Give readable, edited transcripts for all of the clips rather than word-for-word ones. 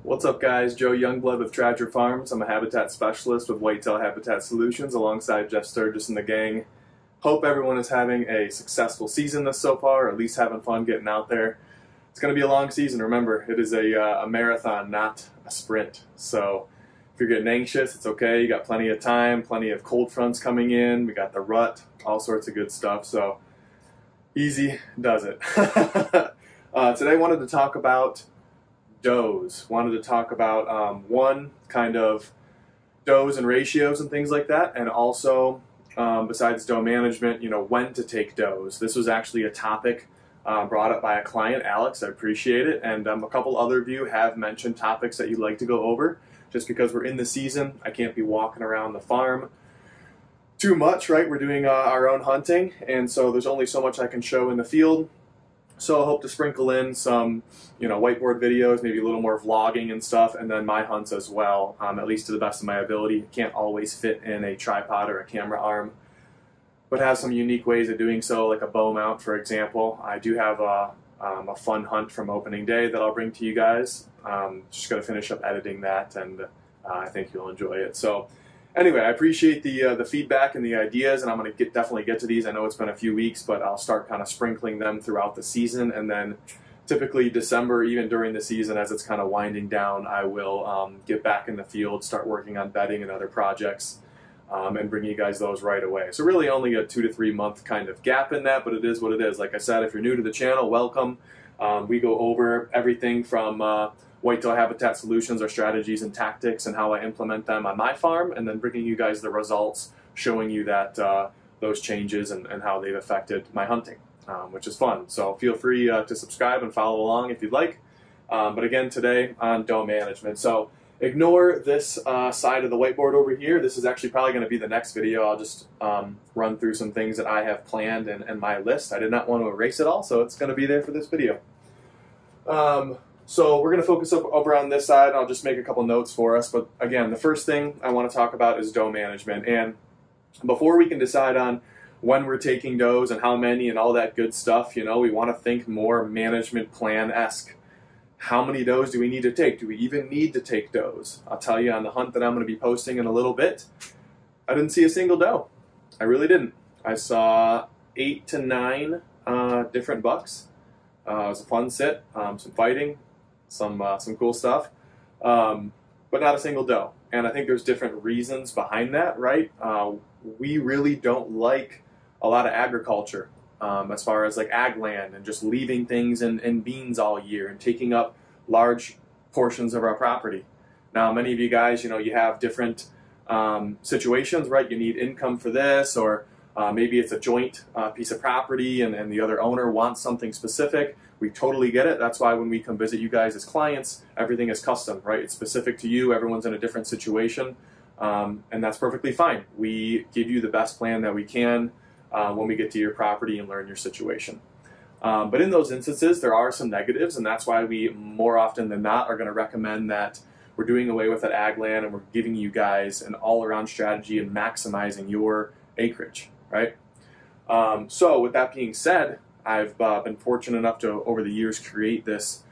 What's up guys, Joe Youngblood with Trager Farms. I'm a habitat specialist with Whitetail Habitat Solutions alongside Jeff Sturgis and the gang. Hope everyone is having a successful season this so far, or at least having fun getting out there. It's going to be a long season. Remember, it is a marathon, not a sprint. So if you're getting anxious, it's okay. You got plenty of time, plenty of cold fronts coming in. We got the rut, all sorts of good stuff. So easy does it. Today I wanted to talk about does. Wanted to talk about one, kind of does and ratios and things like that, and also besides doe management, when to take does. This was actually a topic brought up by a client, Alex. I appreciate it, and a couple other of you have mentioned topics that you'd like to go over. Just because we're in the season, I can't be walking around the farm too much, right? We're doing our own hunting, and so there's only so much I can show in the field. So I hope to sprinkle in some, whiteboard videos, maybe a little more vlogging and stuff, and then my hunts as well, at least to the best of my ability. Can't always fit in a tripod or a camera arm, but have some unique ways of doing so, like a bow mount, for example. I do have a fun hunt from opening day that I'll bring to you guys. Just got to finish up editing that, and I think you'll enjoy it. So anyway, I appreciate the feedback and the ideas, and I'm going to definitely get to these. I know it's been a few weeks, but I'll start kind of sprinkling them throughout the season, and then typically December, even during the season as it's kind of winding down, I will get back in the field, start working on bedding and other projects, and bring you guys those right away. So really only a 2 to 3 month kind of gap in that, but it is what it is. Like I said, if you're new to the channel, welcome. We go over everything from Whitetail Habitat Solutions, our strategies and tactics, and how I implement them on my farm, and then bringing you guys the results, showing you that those changes and how they've affected my hunting, which is fun. So feel free to subscribe and follow along if you'd like. But again, today on doe management. So ignore this side of the whiteboard over here. This is actually probably going to be the next video. I'll just run through some things that I have planned in my list. I did not want to erase it all, so it's going to be there for this video. So we're going to focus over on this side. I'll just make a couple notes for us. But again, the first thing I want to talk about is doe management. And before we can decide on when we're taking does and how many and all that good stuff, we want to think more management plan-esque. How many does do we need to take? Do we even need to take does? I'll tell you on the hunt that I'm going to be posting in a little bit, I didn't see a single doe. I really didn't. I saw 8 to 9 different bucks. It was a fun sit, some fighting, some cool stuff, but not a single doe. And I think there's different reasons behind that, right? We really don't like a lot of agriculture as far as like ag land and just leaving things in beans all year and taking up large portions of our property. Now, many of you guys, you have different situations, right? You need income for this, or maybe it's a joint piece of property and the other owner wants something specific. We totally get it. That's why when we come visit you guys as clients, everything is custom, right? It's specific to you. Everyone's in a different situation, and that's perfectly fine. We give you the best plan that we can when we get to your property and learn your situation. But in those instances, there are some negatives, and that's why we, more often than not, are going to recommend that we're doing away with that ag land and we're giving you guys an all-around strategy and maximizing your acreage, right? So with that being said, I've been fortunate enough to, over the years, create this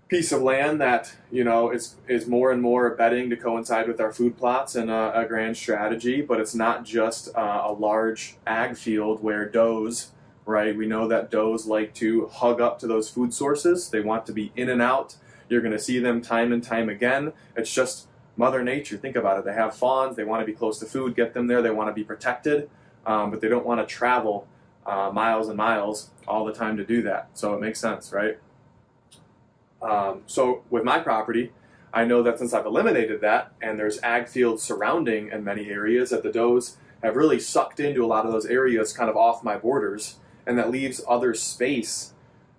piece of land that, is more and more bedding to coincide with our food plots and a grand strategy, but it's not just a large ag field where does, right? We know that does like to hug up to those food sources. They want to be in and out. You're going to see them time and time again. It's just Mother Nature. Think about it. They have fawns. They want to be close to food. Get them there. They want to be protected, but they don't want to travel miles and miles all the time to do that. So it makes sense, right? So with my property, I know that since I've eliminated that and there's ag fields surrounding in many areas, that the does have really sucked into a lot of those areas kind of off my borders, and that leaves other space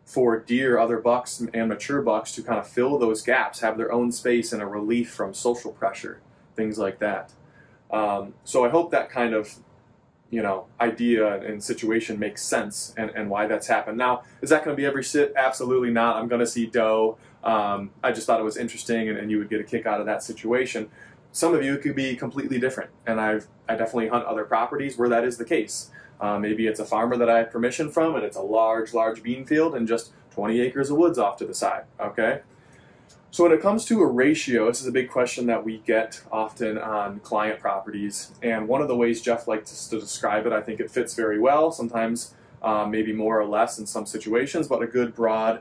for deer, other bucks, and mature bucks to kind of fill those gaps, have their own space and a relief from social pressure, things like that. So I hope that kind of idea and situation makes sense and why that's happened. Now, is that going to be every sit? Absolutely not. I'm going to see doe. I just thought it was interesting and you would get a kick out of that situation. Some of you could be completely different, and I definitely hunt other properties where that is the case. Maybe it's a farmer that I have permission from and it's a large bean field and just 20 acres of woods off to the side, okay? So when it comes to a ratio, this is a big question that we get often on client properties. And one of the ways Jeff likes to describe it, I think it fits very well, sometimes maybe more or less in some situations, but a good broad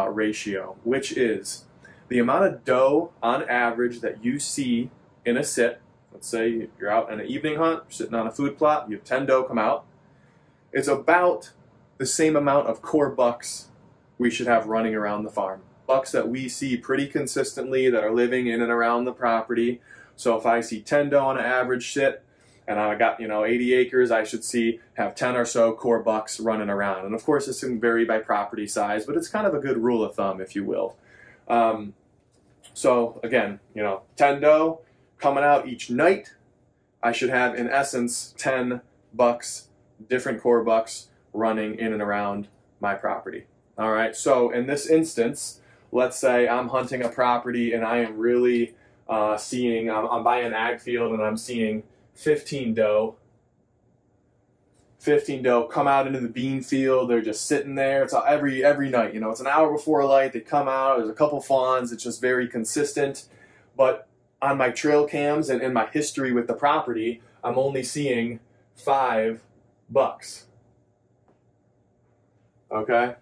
ratio, which is the amount of doe on average that you see in a sit. Let's say you're out on an evening hunt, you're sitting on a food plot, you have 10 doe come out. It's about the same amount of core bucks we should have running around the farm. Bucks that we see pretty consistently that are living in and around the property. So if I see 10 doe on an average sit and I got 80 acres, I should have 10 or so core bucks running around. And of course this can vary by property size, but it's kind of a good rule of thumb, if you will. So again, 10 doe coming out each night. I should have in essence 10 bucks, different core bucks running in and around my property. All right, so in this instance, let's say I'm hunting a property and I am really seeing, I'm buying an ag field and I'm seeing 15 doe come out into the bean field. They're just sitting there. It's every night, it's an hour before light. They come out, there's a couple fawns. It's just very consistent. But on my trail cams and in my history with the property, I'm only seeing 5 bucks. Okay?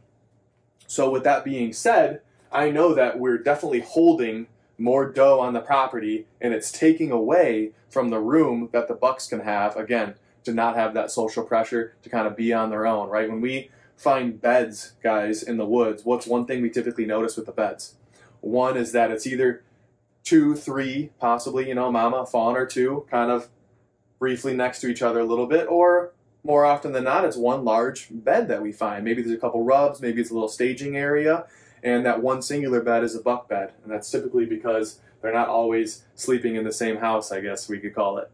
So with that being said, I know that we're definitely holding more doe on the property, and it's taking away from the room that the bucks can have, again, to not have that social pressure, to kind of be on their own, right? When we find beds, guys, in the woods, what's one thing we typically notice with the beds? One is that it's either 2, 3, possibly, mama, fawn or 2, kind of briefly next to each other a little bit, or more often than not, it's one large bed that we find. Maybe there's a couple rubs, maybe it's a little staging area, and that one singular bed is a buck bed. And that's typically because they're not always sleeping in the same house, I guess we could call it.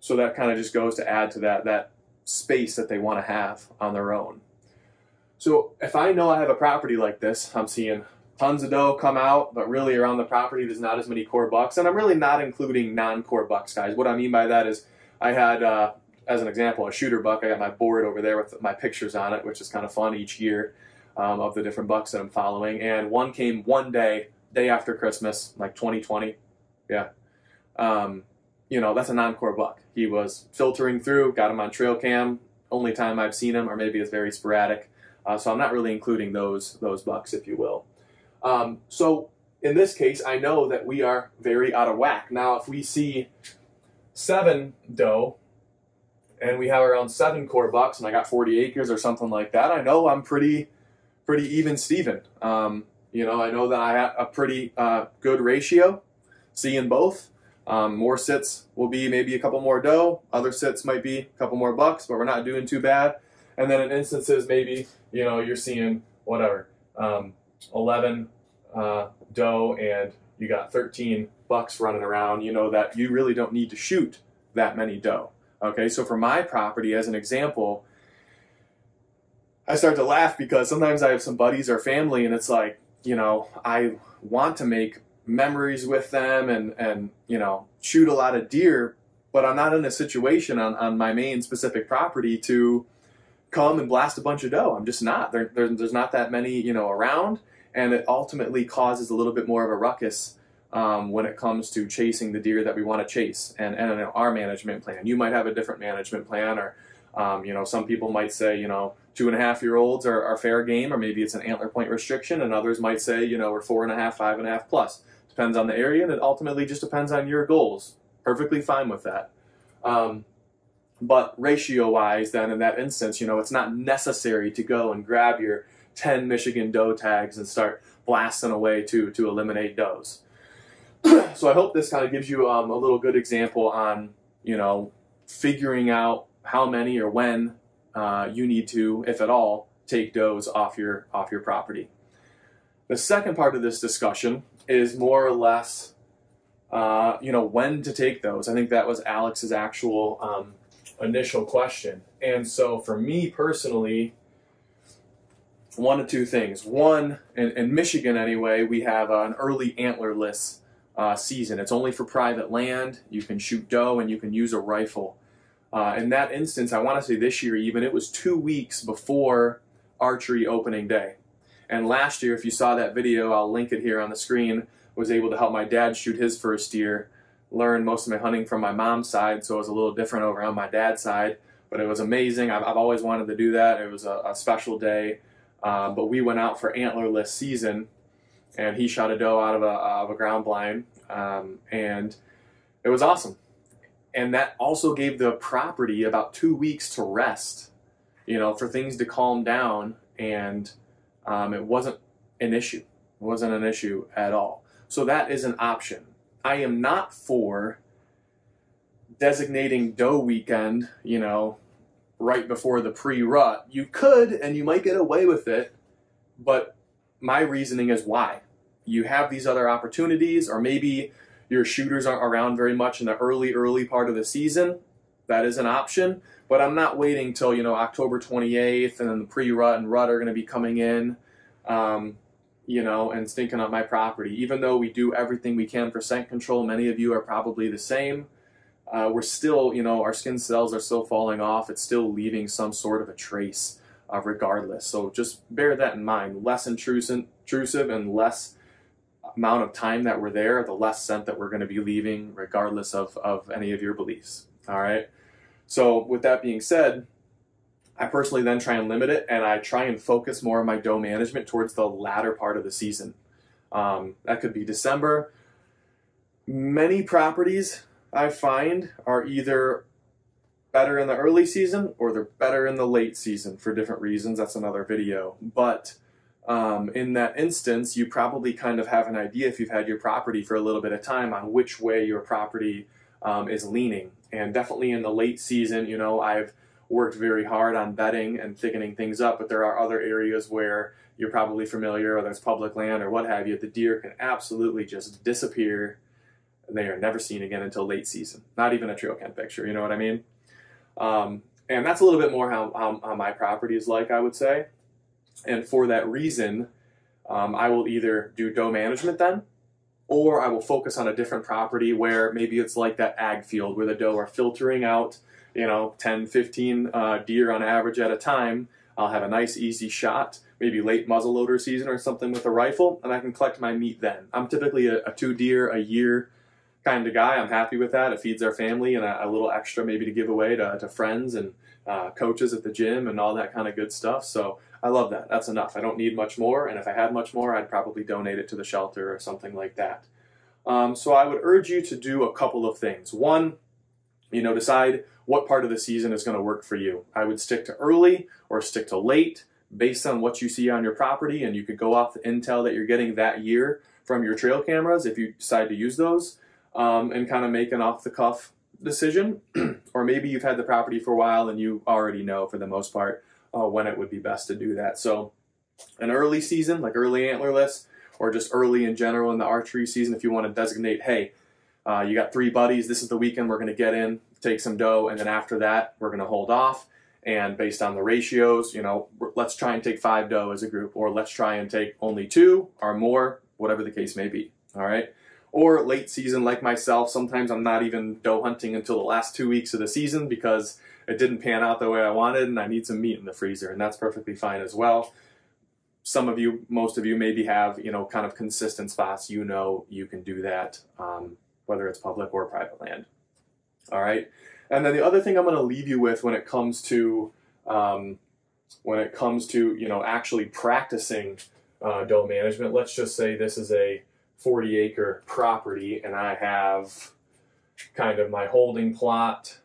So that kind of just goes to add to that space that they want to have on their own. So if I know I have a property like this, I'm seeing tons of doe come out, but really around the property there's not as many core bucks, and I'm really not including non-core bucks, guys. What I mean by that is I had, as an example, a shooter buck. I got my board over there with my pictures on it, which is kind of fun each year of the different bucks that I'm following. And one came one day after Christmas, like 2020. Yeah. That's a non-core buck. He was filtering through, got him on trail cam, only time I've seen him, or maybe it's very sporadic. So I'm not really including those bucks, if you will. So in this case, I know that we are very out of whack. Now, if we see 7 doe, and we have around 7 core bucks, and I got 40 acres or something like that, I know I'm pretty even Steven. I know that I have a pretty good ratio, seeing both. More sits will be maybe a couple more doe, other sits might be a couple more bucks, but we're not doing too bad. And then in instances, maybe, you're seeing, whatever, 11 doe and you got 13 bucks running around, that you really don't need to shoot that many doe. Okay, so for my property, as an example, I start to laugh because sometimes I have some buddies or family and it's like, I want to make memories with them and shoot a lot of deer, but I'm not in a situation on my main specific property to come and blast a bunch of doe. I'm just not. There's not that many, around, and it ultimately causes a little bit more of a ruckus when it comes to chasing the deer that we want to chase and our management plan. You might have a different management plan, or some people might say 2.5-year-olds are fair game, or maybe it's an antler point restriction, and others might say we're 4.5, 5.5 plus. Depends on the area, and it ultimately just depends on your goals. Perfectly fine with that. But ratio-wise, then in that instance, it's not necessary to go and grab your 10 Michigan doe tags and start blasting away to eliminate does. So I hope this kind of gives you a little good example on, figuring out how many or when you need to, if at all, take does off your property. The second part of this discussion is more or less, when to take those. I think that was Alex's actual initial question. And so for me personally, one of two things. One, in Michigan anyway, we have an early antlerless season. It's only for private land. You can shoot doe and you can use a rifle. In that instance, I want to say this year even, it was 2 weeks before archery opening day. And last year, if you saw that video, I'll link it here on the screen, was able to help my dad shoot his first deer, learn most of my hunting from my mom's side, so it was a little different over on my dad's side, but it was amazing. I've always wanted to do that. It was a special day, but we went out for antlerless season, and he shot a doe out of a ground blind, and it was awesome. And that also gave the property about 2 weeks to rest, you know, for things to calm down, and it wasn't an issue. It wasn't an issue at all. So that is an option. I am not for designating doe weekend, you know, right before the pre-rut. You could, and you might get away with it, but my reasoning is why. You have these other opportunities, or maybe your shooters aren't around very much in the early part of the season. That is an option, but I'm not waiting till, you know, October 28th, and then the pre-rut and rut are going to be coming in, you know, and stinking up my property. Even though we do everything we can for scent control, many of you are probably the same. We're still, you know, our skin cells are still falling off. It's still leaving some sort of a trace, regardless. So just bear that in mind. Less intrusive and less amount of time that we're there, the less scent that we're going to be leaving, regardless of any of your beliefs. All right. So with that being said, I personally then try and limit it, and I try and focus more of my doe management towards the latter part of the season. That could be December. Many properties I find are either better in the early season or they're better in the late season for different reasons. That's another video. But in that instance, you probably kind of have an idea, if you've had your property for a little bit of time, on which way your property is leaning. And definitely in the late season, you know, I've worked very hard on bedding and thickening things up, but there are other areas where you're probably familiar, or there's public land or what have you. The deer can absolutely just disappear, and they are never seen again until late season. Not even a trail cam picture, you know what I mean? And that's a little bit more how my property is like, I would say. And for that reason, I will either do doe management then, or I will focus on a different property where maybe it's like that ag field where the doe are filtering out, you know, 10, 15 deer on average at a time. I'll have a nice easy shot, maybe late muzzleloader season or something with a rifle, and I can collect my meat then. I'm typically a 2 deer a year kind of guy. I'm happy with that. It feeds our family, and a little extra maybe to give away to friends and coaches at the gym and all that kind of good stuff. So I love that. That's enough. I don't need much more, and if I had much more, I'd probably donate it to the shelter or something like that. So I would urge you to do a couple of things. One, you know, decide what part of the season is going to work for you. I would stick to early or stick to late based on what you see on your property, and you could go off the intel that you're getting that year from your trail cameras if you decide to use those, and kind of make an off-the-cuff decision. Or maybe you've had the property for a while and you already know, for the most part, when it would be best to do that. So an early season, like early antlerless, or just early in general in the archery season, if you want to designate, hey, you got 3 buddies, this is the weekend we're going to get in, take some doe, and then after that, we're going to hold off. And based on the ratios, you know, let's try and take 5 doe as a group, or let's try and take only 2 or more, whatever the case may be, all right? Or late season, like myself, sometimes I'm not even doe hunting until the last 2 weeks of the season because it didn't pan out the way I wanted and I need some meat in the freezer, and that's perfectly fine as well. Some of you, most of you maybe have, you know, kind of consistent spots, you know, you can do that, whether it's public or private land. All right. And then the other thing I'm going to leave you with when it comes to, you know, actually practicing doe management, let's just say this is a 40-acre property and I have kind of my holding plot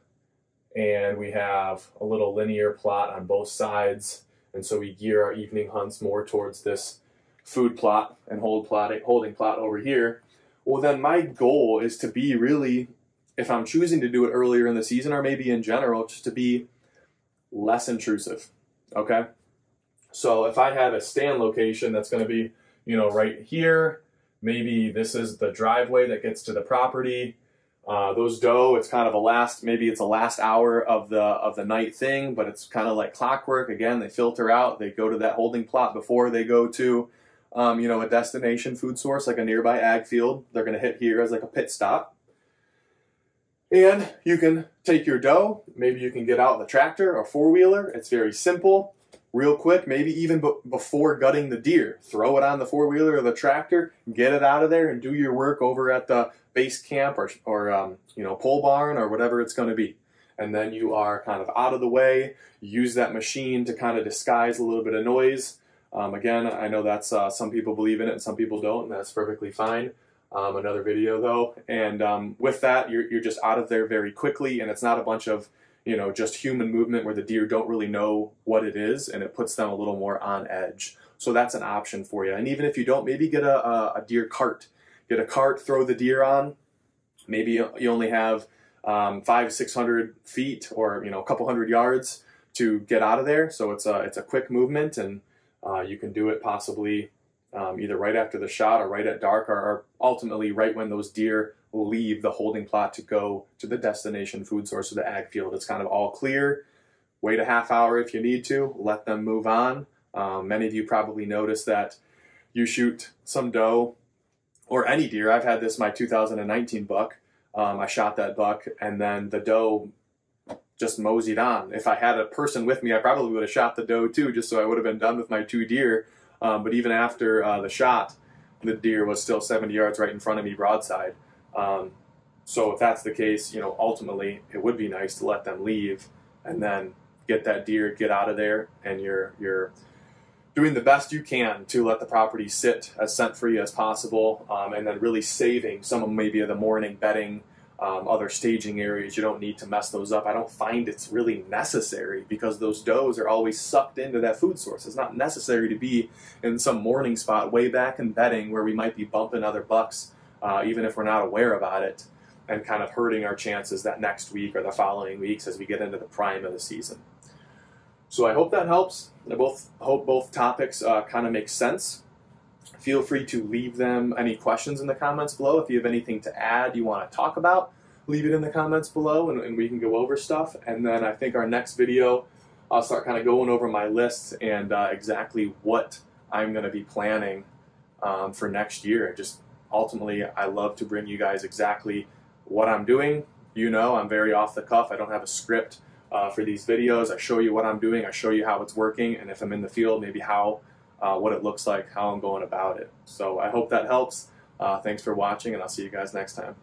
and we have a little linear plot on both sides. And so we gear our evening hunts more towards this food plot and holding plot over here. Well, then my goal is to be really, if I'm choosing to do it earlier in the season or maybe in general, just to be less intrusive, okay? So if I have a stand location that's going to be, you know, right here, maybe this is the driveway that gets to the property. Those doe, it's kind of maybe it's a last hour of the night thing, but it's kind of like clockwork. Again, they filter out, they go to that holding plot before they go to, you know, a destination food source like a nearby ag field. They're going to hit here as like a pit stop. And you can take your doe, maybe you can get out the tractor or 4-wheeler. It's very simple. real quick, maybe even before gutting the deer. Throw it on the four-wheeler or the tractor, get it out of there, and do your work over at the base camp or you know, pole barn or whatever it's going to be. And then you are kind of out of the way. Use that machine to kind of disguise a little bit of noise. Again, I know that's some people believe in it and some people don't, and that's perfectly fine. Another video though, and with that, you're just out of there very quickly, and it's not a bunch of, you know, just human movement where the deer don't really know what it is, and it puts them a little more on edge. So that's an option for you. And even if you don't, maybe get a deer cart. Get a cart, throw the deer on. Maybe you only have 500-600 feet, or, you know, a couple hundred yards to get out of there. So it's a quick movement, and you can do it possibly either right after the shot or right at dark, or ultimately right when those deer leave the holding plot to go to the destination food source or the ag field. It's kind of all clear. Wait a half hour if you need to. Let them move on. Many of you probably noticed that you shoot some doe or any deer. I've had this my 2019 buck. I shot that buck, and then the doe just moseyed on. If I had a person with me, I probably would have shot the doe too, just so I would have been done with my 2 deer. But even after the shot, the deer was still 70 yards right in front of me broadside. So if that's the case, you know, ultimately it would be nice to let them leave and then get that deer, get out of there, and you're doing the best you can to let the property sit as scent free as possible, and then really saving some of maybe the morning bedding, other staging areas. You don't need to mess those up. I don't find it's really necessary, because those does are always sucked into that food source. It's not necessary to be in some morning spot way back in bedding where we might be bumping other bucks, even if we're not aware about it, and kind of hurting our chances that next week or the following weeks as we get into the prime of the season. So I hope that helps. I hope both topics kind of make sense. Feel free to leave them any questions in the comments below. If you have anything to add you want to talk about, leave it in the comments below, and we can go over stuff. And then I think our next video, I'll start kind of going over my list and exactly what I'm going to be planning for next year. Just ultimately, I love to bring you guys exactly what I'm doing. You know, I'm very off the cuff. I don't have a script for these videos. I show you what I'm doing. I show you how it's working, and if I'm in the field, maybe how what it looks like, how I'm going about it. So I hope that helps. Thanks for watching, and I'll see you guys next time.